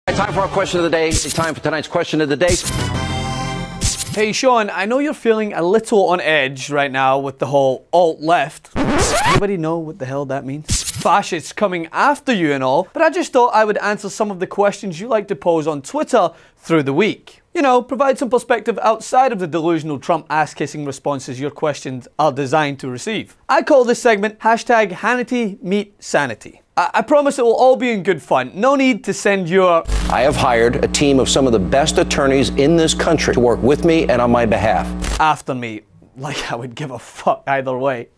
Time for our question of the day. It's time for tonight's question of the day. Hey Sean, I know you're feeling a little on edge right now with the whole alt-left. Anybody know what the hell that means? Fascists coming after you and all, but I just thought I would answer some of the questions you like to pose on Twitter through the week. You know, provide some perspective outside of the delusional Trump ass-kissing responses your questions are designed to receive. I call this segment hashtag Hannity Meet Sanity. I promise it will all be in good fun. No need to send your... I have hired a team of some of the best attorneys in this country to work with me and on my behalf. After me. Like I would give a fuck either way.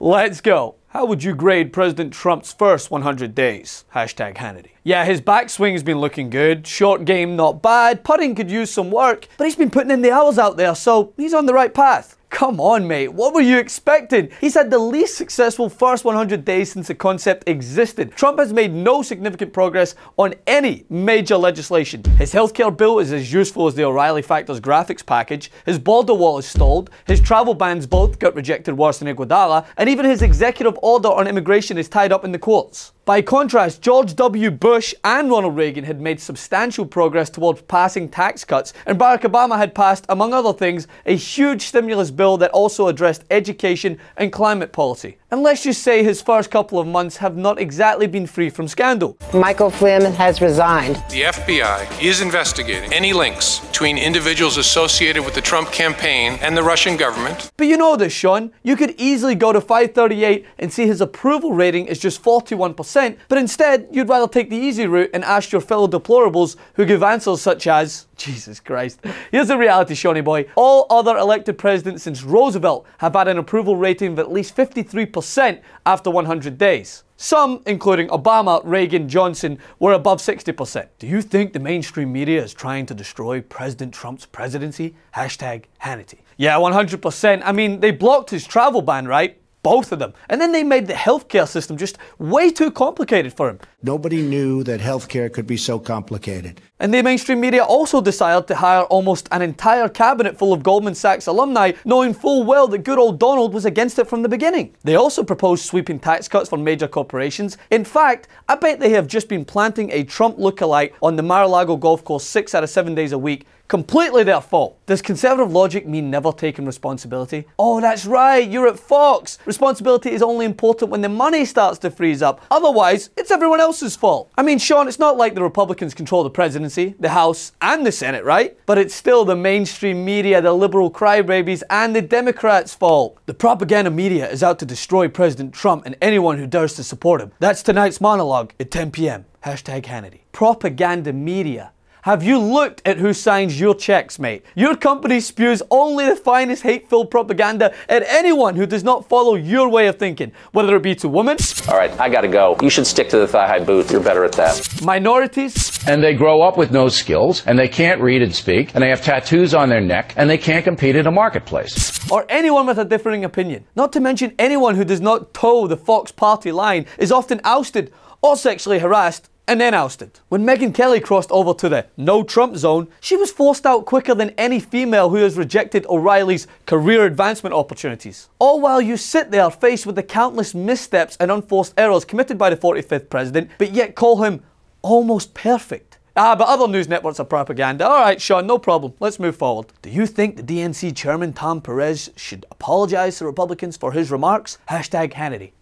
Let's go. How would you grade President Trump's first 100 days? Hashtag Hannity. Yeah, his backswing's been looking good. Short game not bad. Putting could use some work. But he's been putting in the hours out there, so he's on the right path. Come on, mate. What were you expecting? He's had the least successful first 100 days since the concept existed. Trump has made no significant progress on any major legislation. His healthcare bill is as useful as the O'Reilly Factors graphics package. His border wall is stalled. His travel bans both got rejected worse than Iguodala. And even his executive order on immigration is tied up in the courts. By contrast, George W. Bush and Ronald Reagan had made substantial progress towards passing tax cuts, and Barack Obama had passed, among other things, a huge stimulus bill that also addressed education and climate policy. And let's just say his first couple of months have not exactly been free from scandal. Michael Flynn has resigned. The FBI is investigating any links between individuals associated with the Trump campaign and the Russian government. But you know this, Sean. You could easily go to 538 and see his approval rating is just 41%, but instead, you'd rather take the easy route and ask your fellow deplorables who give answers such as, Jesus Christ. Here's the reality, Shawnee boy. All other elected presidents since Roosevelt have had an approval rating of at least 53% after 100 days. Some, including Obama, Reagan, Johnson, were above 60%. Do you think the mainstream media is trying to destroy President Trump's presidency? Hashtag Hannity. Yeah, 100%. I mean, they blocked his travel ban, right? Both of them. And then they made the healthcare system just way too complicated for him. Nobody knew that healthcare could be so complicated. And the mainstream media also decided to hire almost an entire cabinet full of Goldman Sachs alumni, knowing full well that good old Donald was against it from the beginning. They also proposed sweeping tax cuts for major corporations. In fact, I bet they have just been planting a Trump lookalike on the Mar-a-Lago golf course 6 out of 7 days a week. Completely their fault. Does conservative logic mean never taking responsibility? Oh, that's right, you're at Fox. Responsibility is only important when the money starts to freeze up. Otherwise, it's everyone else's fault. I mean, Sean, it's not like the Republicans control the presidency, the House, and the Senate, right? But it's still the mainstream media, the liberal crybabies, and the Democrats' fault. The propaganda media is out to destroy President Trump and anyone who dares to support him. That's tonight's monologue at 10 p.m. Hashtag Hannity. Propaganda media. Have you looked at who signs your checks, mate? Your company spews only the finest hate-filled propaganda at anyone who does not follow your way of thinking, whether it be to women. All right, I gotta go. You should stick to the thigh-high booth. You're better at that. Minorities. And they grow up with no skills, and they can't read and speak, and they have tattoos on their neck, and they can't compete in a marketplace. Or anyone with a differing opinion. Not to mention anyone who does not toe the Fox party line is often ousted or sexually harassed and then ousted. When Megyn Kelly crossed over to the no Trump zone, she was forced out quicker than any female who has rejected O'Reilly's career advancement opportunities. All while you sit there faced with the countless missteps and unforced errors committed by the 45th president, but yet call him almost perfect. But other news networks are propaganda. Alright, Sean, no problem. Let's move forward. Do you think the DNC chairman Tom Perez should apologize to Republicans for his remarks? Hashtag Hannity.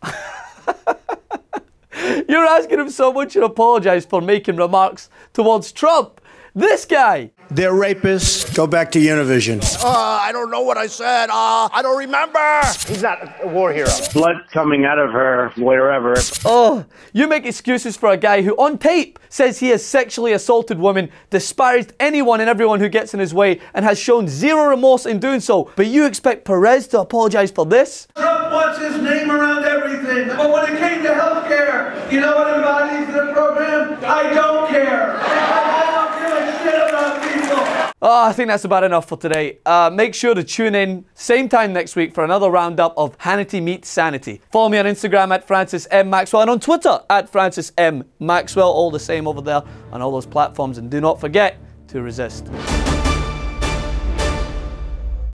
You're asking if someone should apologize for making remarks towards Trump. This guy. They're rapists. Go back to Univision. I don't know what I said. I don't remember. He's not a war hero. Blood coming out of her, wherever. Oh, you make excuses for a guy who on tape says he has sexually assaulted women, despised anyone and everyone who gets in his way, and has shown zero remorse in doing so. But you expect Perez to apologize for this? Trump wants his name around everything. But when it came to healthcare, you know what embodies the program? I don't care. I don't give a shit about people. Oh, I think that's about enough for today. Make sure to tune in same time next week for another roundup of Hannity Meets Sanity. Follow me on Instagram at Francis M. Maxwell and on Twitter at Francis M. Maxwell. All the same over there on all those platforms. And do not forget to resist.